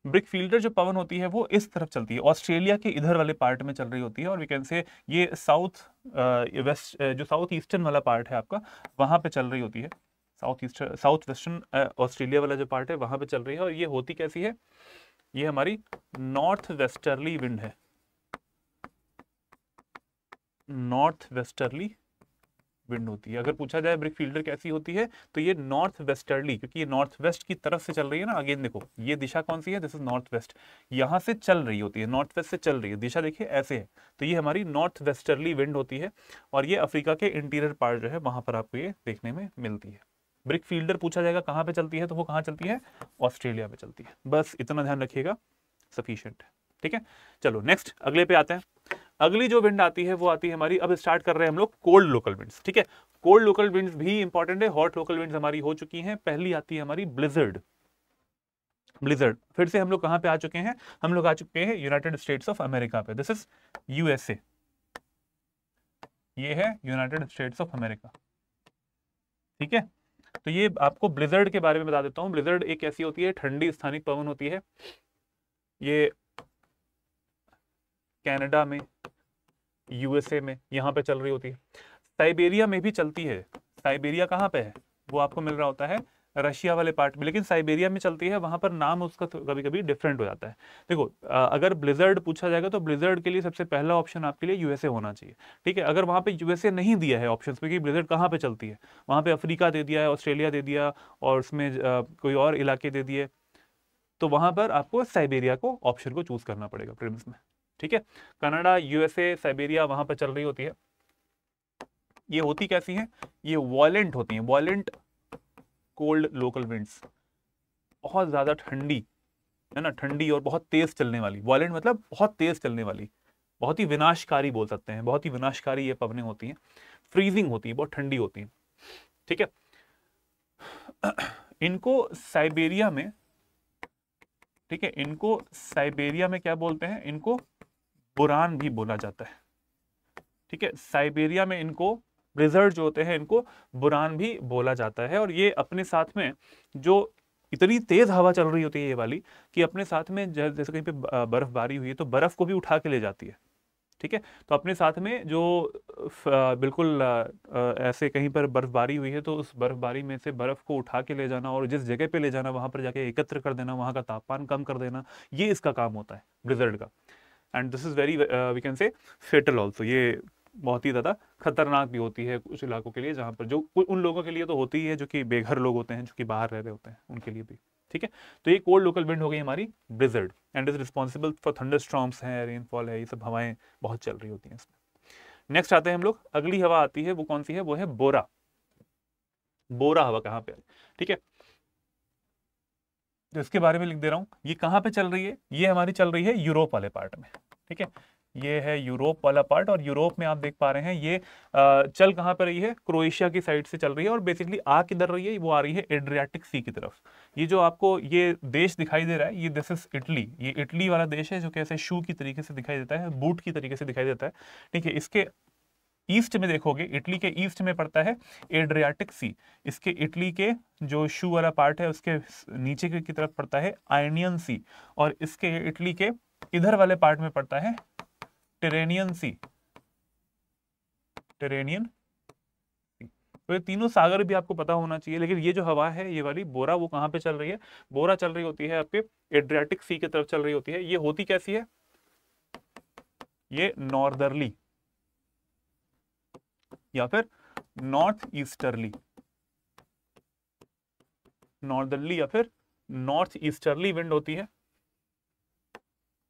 ब्रिक फील्डर जो पवन होती है वो इस तरफ चलती है, ऑस्ट्रेलिया के इधर वाले पार्ट में चल रही होती है, और वी कैन से ये साउथ वेस्ट जो साउथ ईस्टर्न वाला पार्ट है आपका, वहां पे चल रही होती है, साउथ वेस्टर्न ऑस्ट्रेलिया वाला जो पार्ट है वहां पे चल रही है। और ये होती कैसी है, ये हमारी नॉर्थ वेस्टर्ली विंड है, नॉर्थ वेस्टर्ली विंड होती है। अगर पूछा जाए ब्रिक फील्डर कैसी होती है तो ये नॉर्थ वेस्टर्ली, क्योंकि ये नॉर्थ वेस्ट की तरफ से चल रही है ना, अगेन देखो ये दिशा कौन सी है, दिस इज नॉर्थ वेस्ट, यहां से चल रही होती है, नॉर्थ वेस्ट से चल रही है, दिशा देखिए ऐसे है, तो ये हमारी नॉर्थ वेस्टर्ली विंड होती है, और ये अफ्रीका के इंटीरियर पार्ट जो है वहां पर आपको ये देखने में मिलती है। ब्रिक फील्डर पूछा जाएगा कहाँ पे चलती है, तो वो कहाँ चलती है, ऑस्ट्रेलिया में चलती है, बस इतना ध्यान रखिएगा, सफिशियंट है। ठीक है, चलो नेक्स्ट अगले पे आते हैं। अगली जो विंड आती है वो आती है हमारी, अब स्टार्ट कर रहे हैं हम लोग कोल्ड लोकल विंड्स। ठीक है, कोल्ड लोकल विंड्स भी इंपॉर्टेंट है, हॉट लोकल विंड्स हमारी हो चुकी हैं। पहली आती है हमारी ब्लिजर्ड। ब्लिजर्ड फिर से हम लोग कहां पे आ चुके हैं, हम लोग आ चुके हैं यूनाइटेड स्टेट्स ऑफ अमेरिका पे, दिस इज यूएसए, ये है यूनाइटेड स्टेट्स ऑफ अमेरिका। ठीक है, तो ये आपको ब्लिजर्ड के बारे में बता देता हूं। ब्लिजर्ड एक ऐसी होती है ठंडी स्थानिक पवन होती है, ये कनाडा में, यूएसए में यहां पे चल रही होती है, साइबेरिया में भी चलती है। साइबेरिया कहाँ पे है, वो आपको मिल रहा होता है रशिया वाले पार्ट में, लेकिन साइबेरिया में चलती है, वहां पर नाम उसका कभी कभी डिफरेंट हो जाता है। देखो अगर ब्लिजर्ड पूछा जाएगा तो ब्लिजर्ड के लिए सबसे पहला ऑप्शन आपके लिए यूएसए होना चाहिए। ठीक है, अगर वहां पे यूएसए नहीं दिया है ऑप्शन पे कि ब्लिजर्ड कहाँ पे चलती है, वहां पे अफ्रीका दे दिया है, ऑस्ट्रेलिया दे दिया, और उसमें कोई और इलाके दे दिए, तो वहां पर आपको साइबेरिया को ऑप्शन को चूज करना पड़ेगा प्रीलिम्स में। ठीक है, कनाडा, यूएसए, साइबेरिया वहां पर चल रही होती है। ये होती कैसी हैं, ये वॉयलेंट होती हैं, वॉयलेंट कोल्ड लोकल विंड्स, बहुत ज्यादा ठंडी है ना, ठंडी और बहुत तेज चलने वाली, वॉयलेंट मतलब बहुत तेज चलने वाली, बहुत ही विनाशकारी बोल सकते हैं, बहुत ही विनाशकारी ये पवनें होती हैं, फ्रीजिंग होती है, बहुत ठंडी होती हैं। ठीक है, इनको साइबेरिया में, ठीक है, इनको साइबेरिया में क्या बोलते हैं, इनको बुरान भी बोला जाता है। ठीक है, साइबेरिया में इनको ब्लिज़र्ड जो होते हैं इनको बुरान भी बोला जाता है। और ये अपने साथ में जो इतनी तेज हवा चल रही होती है ये वाली, कि अपने साथ में जैसे कहीं पे बर्फबारी हुई है तो बर्फ को भी उठा के ले जाती है। ठीक है, तो अपने साथ में जो बिल्कुल ऐसे कहीं पर बर्फबारी हुई है तो उस बर्फबारी में से बर्फ को उठा के ले जाना और जिस जगह पे ले जाना वहां पर जाके एकत्र कर देना, वहां का तापमान कम कर देना, ये इसका काम होता है ब्लिज़र्ड का। And this is very we can say fatal also, ये बहुत ही ज़्यादा खतरनाक भी होती है कुछ इलाकों के लिए, जहाँ पर जो उन लोगों के लिए तो होती ही है जो कि बेघर लोग होते हैं, जो कि बाहर रह रहे होते हैं, उनके लिए भी। ठीक है, तो ये कोल्ड लोकल विंड हो गई हमारी Blizzard, and is responsible for thunderstorms हैं, रेनफॉल है, ये सब हवाएं बहुत चल रही होती हैं इसमें। नेक्स्ट आते हैं हम लोग, अगली हवा आती है वो कौन सी है, वो है बोरा। बोरा हवा कहाँ पे है, ठीक है, तो इसके बारे में लिख दे रहा हूं। ये कहाँ पे चल रही है, ये हमारी चल रही है यूरोप वाले पार्ट में। ठीक है, ये है यूरोप वाला पार्ट, और यूरोप में आप देख पा रहे हैं ये चल कहाँ पर रही है, क्रोएशिया की साइड से चल रही है, और बेसिकली आ किधर रही है, वो आ रही है एड्रियाटिक सी की तरफ। ये जो आपको ये देश दिखाई दे रहा है, ये दिस इज इटली, ये इटली वाला देश है जो कि ऐसे शू की तरीके से दिखाई देता है, बूट की तरीके से दिखाई देता है। ठीक है, इसके ईस्ट में देखोगे, इटली के ईस्ट में पड़ता है एड्रियाटिक सी। इसके इटली के जो शू वाला पार्ट है उसके नीचे की तरफ पड़ता है आयनियन सी, और इसके इटली के इधर वाले पार्ट में पड़ता है टेरेनियन सी, टेरेनियन सी। तो ये तीनों सागर भी आपको पता होना चाहिए। लेकिन ये जो हवा है ये वाली बोरा, वो कहाँ पे चल रही है, बोरा चल रही होती है आपके एड्रियाटिक सी की तरफ चल रही होती है। ये होती कैसी है, ये नॉर्दर्ली या फिर नॉर्थ ईस्टर्ली, नॉर्दर्ली या फिर नॉर्थ ईस्टर्ली विंड होती है,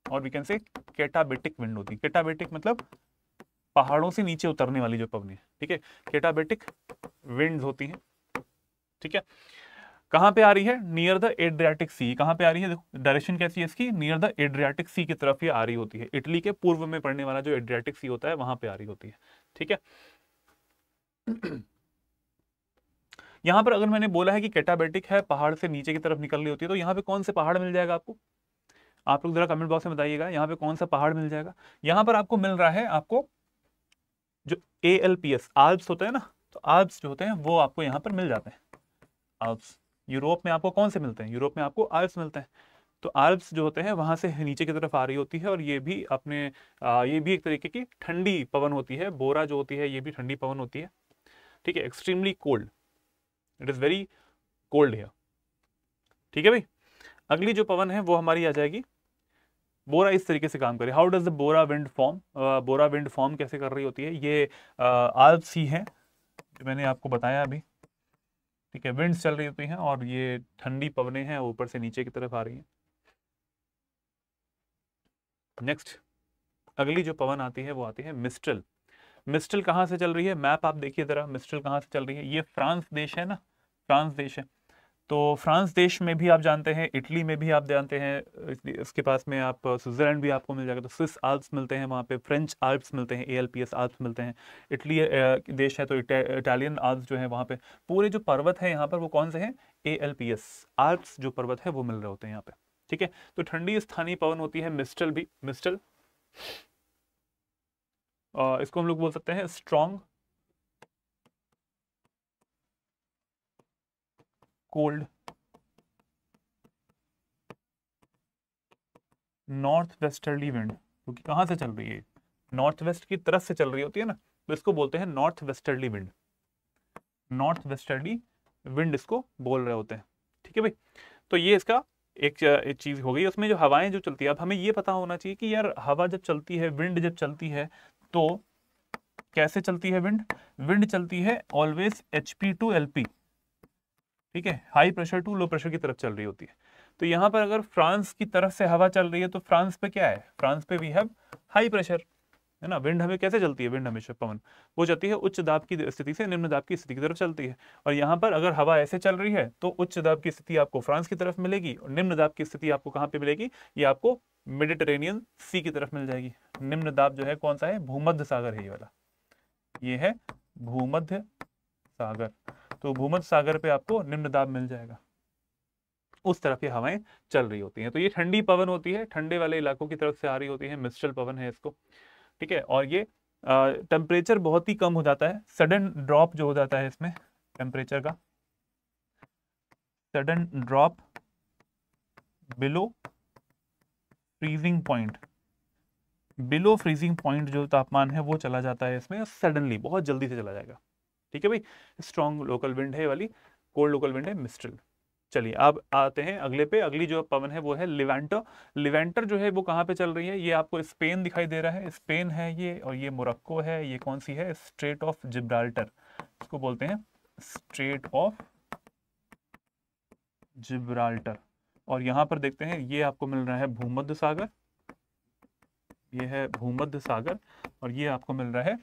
और वी कैन से कैटाबेटिक विंड होती है। कैटाबेटिक मतलब पहाड़ों से नीचे उतरने वाली जो पवनी है। ठीक है, कैटाबेटिक विंड्स होती हैं। ठीक है, कहां पे आ रही है, नियर द एड्रियाटिक सी। कहां पे आ रही है, देखो डायरेक्शन कैसी है इसकी, नियर द एड्रियाटिक सी की तरफ ये आ रही होती है। इटली के पूर्व में पड़ने वाला जो एड्रियाटिक सी होता है वहां पे आ रही होती है। ठीक है, यहां पर अगर मैंने बोला है कि कैटाबेटिक है, पहाड़ से नीचे की तरफ निकल रही होती है, तो यहाँ पे कौन से पहाड़ मिल जाएगा आपको, आप लोग जरा कमेंट बॉक्स में बताइएगा, यहाँ पे कौन सा पहाड़ मिल जाएगा। यहाँ पर आपको मिल रहा है, आपको जो ALPS आल्प्स होते हैं ना, तो आल्प्स जो होते हैं वो आपको यहाँ पर मिल जाते हैं। आल्प्स यूरोप में आपको कौन से मिलते हैं, यूरोप में आपको आल्प्स मिलते हैं। तो आल्प्स जो होते हैं वहां से नीचे की तरफ आ रही होती है, और ये भी अपने ये भी एक तरीके की ठंडी पवन होती है। बोरा जो होती है ये भी ठंडी पवन होती है। ठीक है, extremely cold, it is very cold here. ठीक है भाई, अगली जो पवन है वो हमारी आ जाएगी बोरा। इस तरीके से काम करे, how does the Bora wind form, Bora wind form कैसे कर रही होती है, ये आल्प्स ही है जो मैंने आपको बताया अभी। ठीक है, विंड्स चल रही होती हैं और ये ठंडी पवनें हैं ऊपर से नीचे की तरफ आ रही हैं। नेक्स्ट अगली जो पवन आती है वो आती है मिस्ट्रल। मिस्ट्रल कहाँ से चल रही है, मैप आप देखिए जरा, मिस्ट्रल कहाँ से चल रही है, ये फ्रांस देश है ना, फ्रांस देश है। तो फ्रांस देश में भी आप जानते हैं, इटली में भी आप जानते हैं, इसके पास में आप स्विट्जरलैंड भी आपको मिल जाएगा, तो स्विस आल्प्स मिलते हैं वहाँ पे, फ्रेंच आल्प्स मिलते हैं, ALPS आल्प्स मिलते हैं। इटली देश है तो इटालियन आल्प्स जो है वहाँ पे, पूरे जो पर्वत है यहाँ पर वो कौन से हैं, ALPS आल्प्स जो पर्वत है वो मिल रहे होते हैं यहाँ पे। ठीक है, तो ठंडी स्थानीय पवन होती है मिस्ट्रल भी, मिस्ट्रल इसको हम लोग बोल सकते हैं strong cold north westerly wind, क्योंकि कहाँ से चल रही है, नॉर्थ वेस्ट की तरफ से चल रही होती है ना, तो इसको बोलते हैं north westerly wind, north westerly wind इसको बोल रहे होते हैं। ठीक है भाई, तो ये इसका एक चीज हो गई। उसमें जो हवाएं जो चलती है, अब हमें ये पता होना चाहिए कि यार हवा जब चलती है, विंड जब चलती है, तो कैसे चलती है विंड, विंड चलती है ऑलवेज HP टू LP। ठीक है, high pressure to low pressure की तरफ चल रही होती है। तो यहाँ पर अगर फ्रांस की तरफ से हवा चल रही है तो फ्रांस पे क्या है, फ्रांस पे वी हैव हाई प्रेशर, है ना। विंड हमें कैसे चलती है, विंड हमेशा पवन वो चलती है उच्च दाब की स्थिति से निम्न दाब की स्थिति की तरफ चलती है। और यहाँ पर अगर हवा ऐसे चल रही है तो उच्च दाब की स्थिति आपको फ्रांस की तरफ मिलेगी, और निम्न दाब की स्थिति आपको कहाँ पे मिलेगी, ये आपको मेडिटेरेनियन सी की तरफ मिल जाएगी। निम्न दाब जो है कौन सा है, भूमध्य सागर है ये वाला, ये है भूमध्य सागर। तो भूमध्य सागर पे आपको निम्न दाब मिल जाएगा। उस तरफ ये हवाएं चल रही होती हैं। तो ये ठंडी पवन होती है, ठंडे वाले इलाकों की तरफ से आ रही होती है, मिस्ट्रल पवन है इसको, ठीक है। और ये टेम्परेचर बहुत ही कम हो जाता है, सडन ड्रॉप जो हो जाता है इसमें टेम्परेचर का, sudden drop below freezing point, below freezing point जो तापमान है वो चला जाता है इसमें सडनली, बहुत जल्दी से चला जाएगा, ठीक है भाई। स्ट्रॉन्ग लोकल विंड है ये वाली, कोल्ड लोकल विंड है मिस्ट्रल। चलिए अब आते हैं अगले पे। अगली जो पवन है वो है लिवेंटर। लिवेंटर जो है वो कहाँ पे चल रही है, ये आपको स्पेन दिखाई दे रहा है, स्पेन है ये, और ये मोरक्को है, ये कौन सी है, स्ट्रेट ऑफ जिब्राल्टर, इसको बोलते हैं स्ट्रेट ऑफ जिब्राल्टर। और यहाँ पर देखते हैं ये आपको मिल रहा है भूमध्य सागर, ये है भूमध्य सागर, और ये आपको मिल रहा है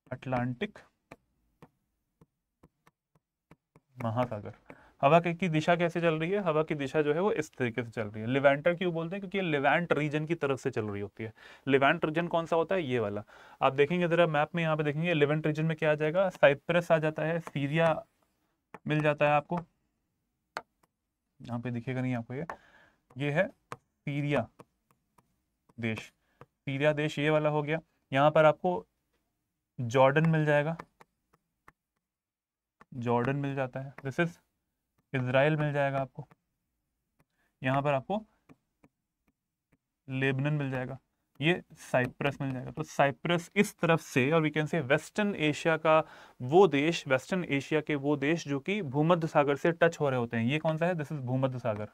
अटलांटिक महासागर। हवा की दिशा कैसे चल रही है, हवा की दिशा जो है वो इस तरीके से चल रही है। लिवेंटर क्यों बोलते हैं, क्योंकि ये लिवेंट रीजन की तरफ से चल रही होती है। लिवेंट रीजन कौन सा होता है, ये वाला। आप देखेंगे जरा मैप में, यहाँ पे देखेंगे लिवेंट रीजन में क्या आ जाएगा, साइप्रस आ जाता है, सीरिया मिल जाता है आपको, यहाँ पे दिखेगा नहीं आपको, ये है सीरिया देश, सीरिया देश ये वाला हो गया। यहाँ पर आपको जॉर्डन मिल जाएगा, जॉर्डन मिल जाता है, दिस इज इजराइल मिल जाएगा आपको। यहाँ पर आपको लेबनन मिल जाएगा, ये साइप्रस मिल जाएगा। तो साइप्रस इस तरफ से, और we can say western Asia का वो देश, वेस्टर्न एशिया के वो देश जो कि भूमध्य सागर से टच हो रहे होते हैं। ये कौन सा है, दिस इज भूमध्य सागर।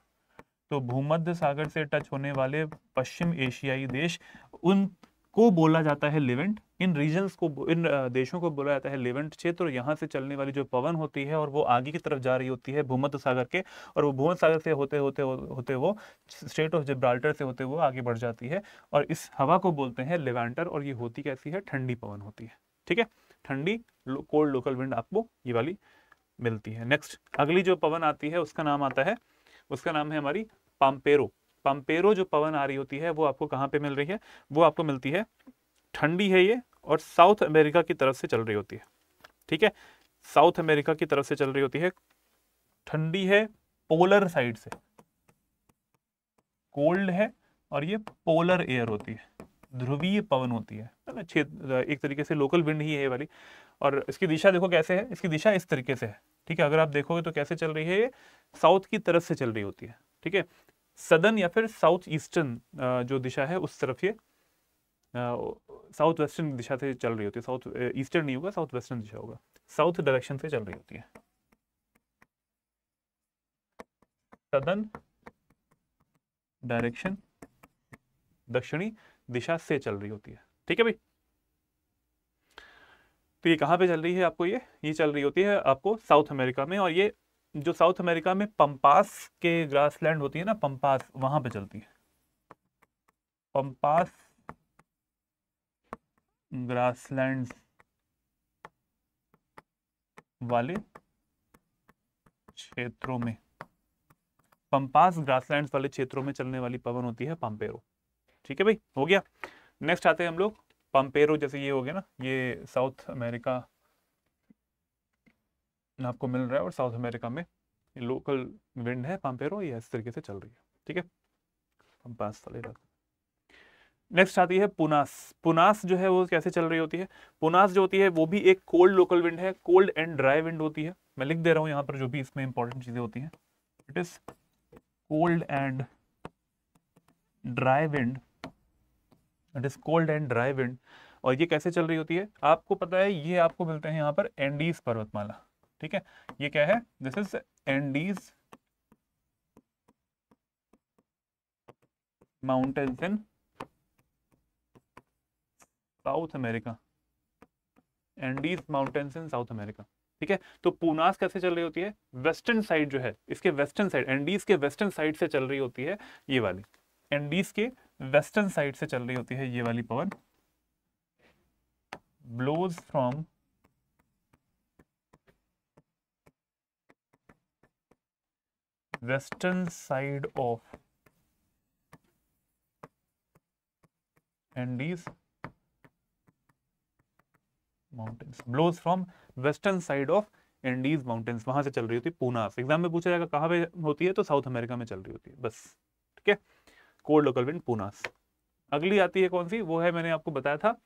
तो भूमध्य सागर से टच होने वाले पश्चिम एशियाई देश, उनको बोला जाता है लिवेंट। इन रीजन्स को, इन देशों को बोला जाता है लिवेंट क्षेत्र। और यहाँ से चलने वाली जो पवन होती है और वो आगे की तरफ जा रही होती है भूमध्य सागर के, और वो भूमध्य सागर से होते होते होते वो स्ट्रेट ऑफ जिब्राल्टर से होते वो आगे बढ़ जाती है, और इस हवा को बोलते हैं लिवेंटर। और ये होती कैसी है, ठंडी पवन होती है, ठीक है। ठंडी कोल्ड लोकल विंड आपको ये वाली मिलती है। नेक्स्ट अगली जो पवन आती है उसका नाम आता है, उसका नाम है हमारी पाम्पेरो। पाम्पेरो जो पवन आ रही होती है वो आपको कहाँ पे मिल रही है, वो आपको मिलती है, ठंडी है ये, और साउथ अमेरिका की तरफ से चल रही होती है, ठीक है। साउथ अमेरिका की तरफ से चल रही होती है, ठंडी है, पोलर साइड से, कोल्ड है, और ये पोलर एयर होती है, ध्रुवीय पवन होती है ना, एक तरीके से लोकल विंड ही है ये वाली। और इसकी दिशा देखो कैसे है, इसकी दिशा इस तरीके से है, ठीक है। अगर आप देखोगे तो कैसे चल रही है, ये साउथ की तरफ से चल रही होती है, ठीक है। सदर्न या फिर साउथ ईस्टर्न जो दिशा है उस तरफ ये साउथ वेस्टर्न दिशा से चल रही होती है, साउथ ईस्टर्न नहीं होगा, साउथ वेस्टर्न दिशा होगा, साउथ डायरेक्शन से चल रही होती है, सदर्न डायरेक्शन, दक्षिणी दिशा से चल रही होती है, ठीक है भाई। तो ये कहाँ पे चल रही है आपको, ये चल रही होती है आपको साउथ अमेरिका में। और ये जो साउथ अमेरिका में पंपास के ग्रासलैंड होती है ना, पंपास, वहां पे चलती है, पंपास ग्रासलैंड वाले क्षेत्रों में, पंपास ग्रासलैंड वाले क्षेत्रों में चलने वाली पवन होती है पंपेरो, ठीक है भाई, हो गया। नेक्स्ट आते हैं हम लोग, पंपेरो जैसे ये हो गया ना, ये साउथ अमेरिका आपको मिल रहा है, और साउथ अमेरिका में लोकल विंड है पंपेरो, ये इस तरीके से चल रही है, ठीक है, पंपास वाले। नेक्स्ट आती है पुनास। पुनास जो है वो कैसे चल रही होती है, पुनास जो होती है वो भी एक कोल्ड लोकल विंड है, कोल्ड एंड ड्राई विंड होती है। मैं लिख दे रहा हूं यहाँ पर जो भी इसमें इंपॉर्टेंट चीजें होती हैं, it is cold and dry wind, it is cold and dry wind. और ये कैसे चल रही होती है, आपको पता है, ये आपको मिलते हैं यहाँ पर एंडीज पर्वतमाला, ठीक है। ये क्या है, this is Andes mountains in south America, Andes mountains in south America, ठीक है। तो पुनास कैसे चल रही होती है, वेस्टर्न साइड जो है, इसके वेस्टर्न साइड, एंडीज के वेस्टर्न साइड से चल रही होती है ये वाली, एंडीज के वेस्टर्न साइड से चल रही होती है ये वाली पवन, blows from western side of Andes mountains, blows from western side of Andes mountains, वहां से चल रही होती है पूना से। एग्जाम में पूछा जाएगा कहाँ पे होती है, तो साउथ अमेरिका में चल रही होती है बस। ठीक है, कोल्ड लोकल विंड पूनास। अगली आती है कौन सी, वो है मैंने आपको बताया था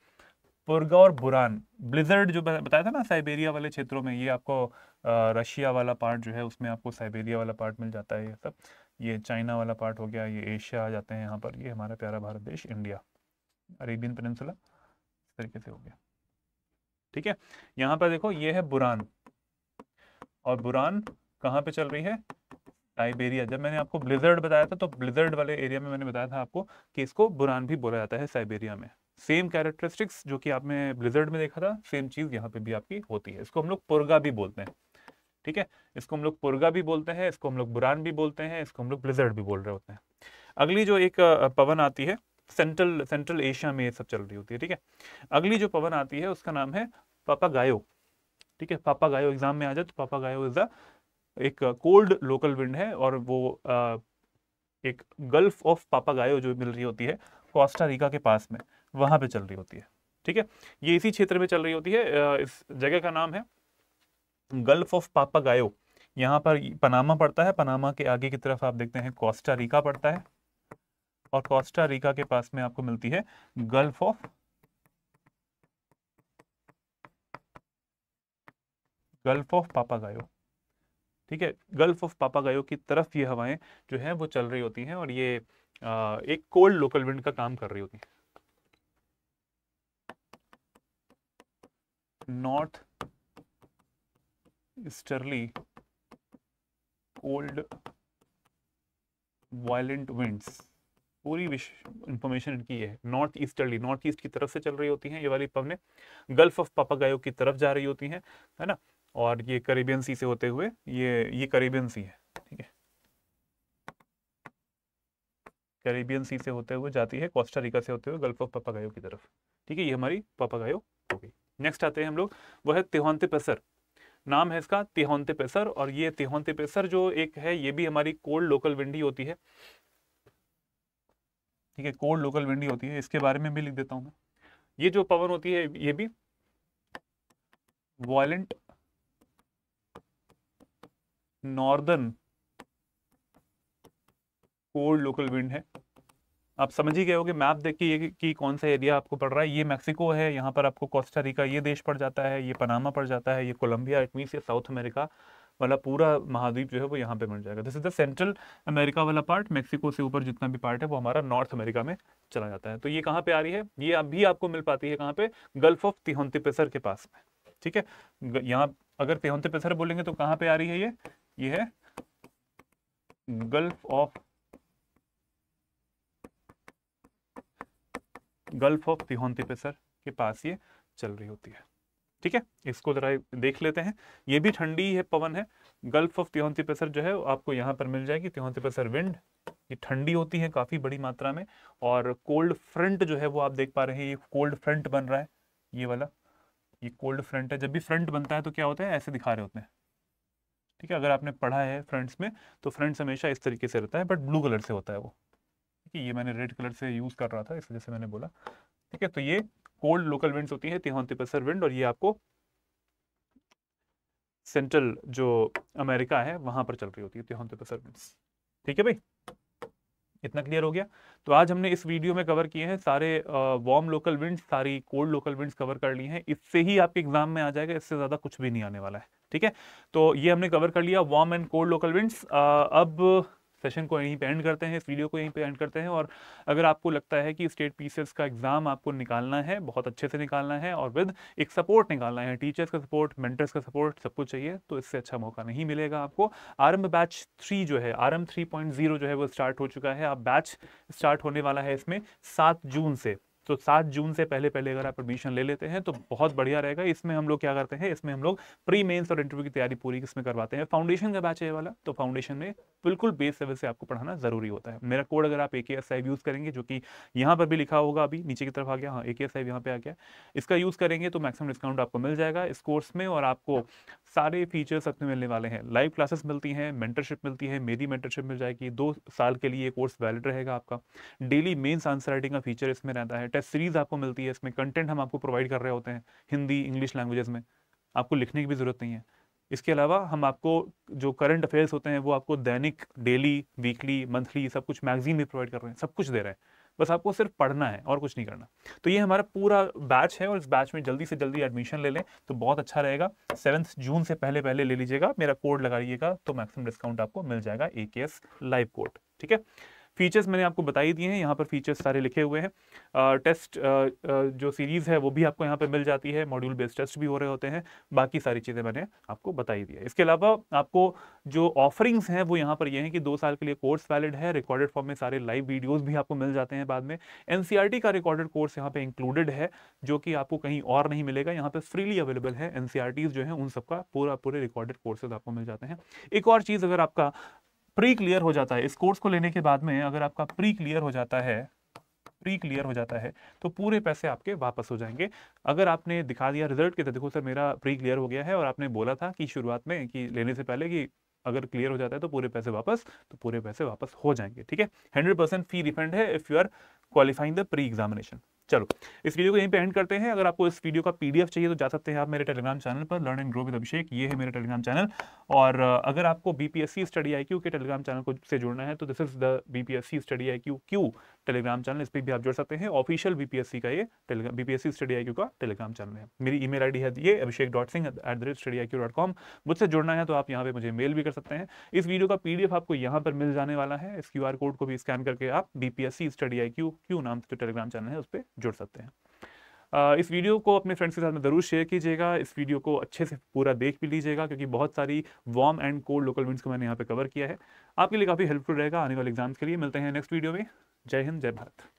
पुरगा और बुरान। ब्लिजर्ड जो बताया था ना साइबेरिया वाले क्षेत्रों में, ये आपको रशिया वाला पार्ट जो है उसमें आपको साइबेरिया वाला पार्ट मिल जाता है ये सब। ये चाइना वाला पार्ट हो गया, ये एशिया आ जाते हैं यहाँ पर, ये हमारा प्यारा भारत देश इंडिया, अरेबियन पेनिनसुला इस तरीके से हो गया। ठीक है, यहाँ पर देखो ये है बुरान, और बुरान कहाँ पे चल रही है, साइबेरिया। जब मैंने आपको ब्लिजर्ड बताया था तो ब्लिजर्ड वाले एरिया में मैंने बताया था आपको कि इसको बुरान भी बोला जाता है साइबेरिया में। सेम कैरेक्टरिस्टिक्स जो कि आपने ब्लिजर्ड में देखा था, सेम चीज यहाँ पे भी आपकी होती है। इसको हम लोग पुरगा भी बोलते हैं। ठीक है, इसको हम लोग पुरगा भी बोलते हैं, इसको हम लोग बुरान भी बोलते हैं, इसको हम लोग ब्लिजर्ड भी बोल रहे होते हैं। अगली जो एक पवन आती है, सेंट्रल एशिया में ये सब चल रही होती है। ठीक है, अगली जो पवन आती है उसका नाम है पापागायो। ठीक है, पापागायो एग्जाम में आ जाए तो पापागायो इज एक कोल्ड लोकल विंड है, और वो एक गल्फ ऑफ पापागायो जो मिल रही होती है कोस्टा रिका के पास में, वहां पे चल रही होती है। ठीक है, ये इसी क्षेत्र में चल रही होती है। इस जगह का नाम है गल्फ ऑफ पापागायो। यहाँ पर पनामा पड़ता है, पनामा के आगे की तरफ आप देखते हैं कोस्टा रिका पड़ता है, और कोस्टा रिका के पास में आपको मिलती है गल्फ ऑफ पापागायो। ठीक है, गल्फ ऑफ पापागायो की तरफ ये हवाएं जो है वो चल रही होती हैं, और ये एक कोल्ड लोकल विंड का काम कर रही होती है। North easterly cold violent winds, पूरी इंफॉर्मेशन इनकी है। नॉर्थ ईस्टर्ली, नॉर्थ ईस्ट की तरफ से चल रही होती हैं ये वाली पवनें, गल्फ ऑफ पापागायो की तरफ जा रही होती हैं, है ना। और ये कैरिबियन सी से होते हुए, ये कैरिबियन सी है। ठीक है, कैरिबियन सी से होते हुए जाती है कोस्टा रिका से होते हुए गल्फ ऑफ पापागायो की तरफ। ठीक है, ये हमारी पापागायो हो गई। नेक्स्ट आते हैं हम लोग, वो है तिहोंते पेसर। नाम है इसका तिहोंते पेसर, और ये तिहोंते पेसर जो एक है ये भी हमारी कोल्ड लोकल विंडी होती है। ठीक है, कोल्ड लोकल विंडी होती है, इसके बारे में भी लिख देता हूं मैं। ये जो पवन होती है ये भी violent northern cold local wind है। आप समझ ही गए होगे मैप देख के ये कि कौन सा एरिया आपको पड़ रहा है। ये मैक्सिको है, यहाँ पर आपको कोस्टा रिका ये देश पड़ जाता है, ये पनामा पड़ जाता है, ये कोलंबिया, इट मीन्स ये साउथ अमेरिका वाला पूरा महाद्वीप जो है वो यहाँ पे मिल जाएगा। This is the central America वाला पार्ट। मैक्सिको से ऊपर जितना भी पार्ट है वो हमारा नॉर्थ अमेरिका में चला जाता है। तो ये कहाँ पे आ रही है, ये अभी आपको मिल पाती है कहाँ पे, गल्फ ऑफ तिहोंते पेसर के पास में। ठीक है, यहाँ अगर तिहोंते पेसर बोलेंगे तो कहाँ पे आ रही है ये है गल्फ ऑफ तिहोंते पेसर के पास ये चल रही होती है। ठीक है, इसको जरा देख लेते हैं। ये भी ठंडी है पवन है। गल्फ ऑफ तिहोंते पेसर जो है आपको यहाँ पर मिल जाएगी, तिहोंते पेसर विंड। ये ठंडी होती है काफी बड़ी मात्रा में, और कोल्ड फ्रंट जो है वो आप देख पा रहे हैं, ये कोल्ड फ्रंट बन रहा है ये वाला, ये कोल्ड फ्रंट है। जब भी फ्रंट बनता है तो क्या होता है, ऐसे दिखा रहे होते हैं। ठीक है, अगर आपने पढ़ा है फ्रंट्स में तो फ्रंट्स हमेशा इस तरीके से रहता है, बट ब्लू कलर से होता है वो। ठीक है, ये मैंने रेड कलर से यूज कर रहा था इस वजह से मैंने बोला। ठीक है, तो ये कोल्ड लोकल विंड्स होती है, तिहोंते पेसर विंड, और ये आपको सेंट्रल जो अमेरिका है वहां पर चल रही होती है तिहोंते पेसर विंड्स। ठीक है भाई, इतना क्लियर हो गया। तो आज हमने इस वीडियो में कवर किए हैं सारे वार्म लोकल विंड्स, सारी कोल्ड लोकल विंड्स कवर कर ली हैं। इससे ही आपके एग्जाम में आ जाएगा, इससे ज्यादा कुछ भी नहीं आने वाला है। ठीक है, तो ये हमने कवर कर लिया warm and cold local winds. अब सेशन को यहीं पे एंड करते हैं, इस वीडियो को यहीं पे एंड करते हैं। और अगर आपको लगता है कि स्टेट पीसीएस का एग्जाम आपको निकालना है, बहुत अच्छे से निकालना है, और विद एक सपोर्ट निकालना है, टीचर्स का सपोर्ट, मेंटर्स का सपोर्ट, सब कुछ चाहिए, तो इससे अच्छा मौका नहीं मिलेगा आपको। आरंभ बैच 3 जो है, आरंभ 3.0 जो है वो स्टार्ट हो चुका है। अब बैच स्टार्ट होने वाला है इसमें 7 जून से। तो 7 जून से पहले पहले अगर आप एडमिशन ले लेते हैं तो बहुत बढ़िया रहेगा। इसमें हम लोग क्या करते हैं, इसमें हम लोग प्री मेंस और इंटरव्यू की तैयारी पूरी इसमें करवाते हैं। फाउंडेशन का बैच है ये वाला, तो फाउंडेशन में बिल्कुल बेस लेवल से आपको पढ़ाना जरूरी होता है। मेरा कोड अगर आप AKS5 यूज करेंगे, जो कि यहाँ पर भी लिखा होगा, अभी नीचे की तरफ आ गया, हाँ AKS5 यहाँ पे आ गया, इसका यूज करेंगे तो मैक्सिमम डिस्काउंट आपको मिल जाएगा इस कोर्स में, और आपको सारे फीचर्स अपने मिलने वाले हैं। लाइव क्लासेस मिलती हैं, मेंटरशिप मिलती है, मेरी मेंटरशिप मिल जाएगी, 2 साल के लिए कोर्स वैलिड रहेगा आपका। डेली मेंस आंसर राइटिंग का फीचर इसमें रहता है, टेस्ट सीरीज आपको मिलती है, इसमें कंटेंट हम आपको प्रोवाइड कर रहे होते हैं हिंदी इंग्लिश लैंग्वेजेस में, आपको लिखने की भी जरूरत नहीं है। इसके अलावा हम आपको जो करंट अफेयर्स होते हैं वो आपको दैनिक, डेली, वीकली, मंथली सब कुछ मैगजीन भी प्रोवाइड कर रहे हैं, सब कुछ दे रहे हैं, बस आपको सिर्फ पढ़ना है और कुछ नहीं करना। तो ये हमारा पूरा बैच है और इस बैच में जल्दी से जल्दी एडमिशन ले लें तो बहुत अच्छा रहेगा। 7 जून से पहले पहले ले लीजिएगा, मेरा कोड लगाइएगा तो मैक्सिमम डिस्काउंट आपको मिल जाएगा, AKS लाइव कोड, ठीक है। फीचर्स मैंने आपको बता ही दिए हैं, यहाँ पर फीचर्स सारे लिखे हुए हैं। टेस्ट जो सीरीज़ है वो भी आपको यहाँ पे मिल जाती है, मॉड्यूल बेस्ड टेस्ट भी हो रहे होते हैं, बाकी सारी चीज़ें मैंने आपको बता ही दी है। इसके अलावा आपको जो ऑफरिंग्स हैं वो यहाँ पर ये हैं कि 2 साल के लिए कोर्स वैलिड है, रिकॉर्डेड फॉर्म में सारे लाइव वीडियोज़ भी आपको मिल जाते हैं बाद में। NCERT का रिकॉर्डेड कोर्स यहाँ पे इंक्लूडेड है, जो कि आपको कहीं और नहीं मिलेगा, यहाँ पे फ्रीली अवेलेबल है। NCERTs जो है उन सबका पूरे रिकॉर्डेड कोर्सेज आपको मिल जाते हैं। एक और चीज़, अगर आपका प्री क्लियर हो जाता है इस कोर्स को लेने के बाद में, अगर आपका प्री क्लियर हो जाता है तो पूरे पैसे आपके वापस हो जाएंगे। अगर आपने दिखा दिया रिजल्ट के, तो देखो सर मेरा प्री क्लियर हो गया है, और आपने बोला था कि शुरुआत में कि लेने से पहले कि अगर क्लियर हो जाता है तो पूरे पैसे वापस, तो पूरे पैसे वापस हो जाएंगे, ठीक है। 100% फी रिफंड है if you are qualifying the pre examination. चलो, इस वीडियो को यहीं पे एंड करते हैं। अगर आपको इस वीडियो का PDF चाहिए तो जा सकते हैं आप मेरे टेलीग्राम चैनल पर, लर्न एंड ग्रो विद अभिषेक, ये है मेरा टेलीग्राम चैनल। और अगर आपको BPSC स्टडी IQ के टेलीग्राम चैनल को से जुड़ना है तो this is the BPSC study IQ Q Telegram channel, इस पर भी आप जुड़ सकते हैं। ऑफिशियल BPSC का ये BPSC स्टडी IQ का टेलीग्राम चैनल है। मेरी ईमेल ID है ये abhishek.singh@studyIQ.com। मुझसे जुड़ना है तो आप यहाँ पे मुझे मेल भी कर सकते हैं। इस वीडियो का PDF आपको यहाँ पर मिल जाने वाला है, इस QR कोड को भी स्कैन करके आप BPSC स्टडी IQ क्यू नाम से जो टेलीग्राम चैनल है उस पर जुड़ सकते हैं। इस वीडियो को अपने फ्रेंड्स के साथ में ज़रूर शेयर कीजिएगा, इस वीडियो को अच्छे से पूरा देख भी लीजिएगा, क्योंकि बहुत सारी warm and cold local winds को मैंने यहाँ पे कवर किया है, आपके लिए काफ़ी हेल्पफुल रहेगा आने वाले एग्जाम्स के लिए। मिलते हैं नेक्स्ट वीडियो में। जय हिंद, जय भारत।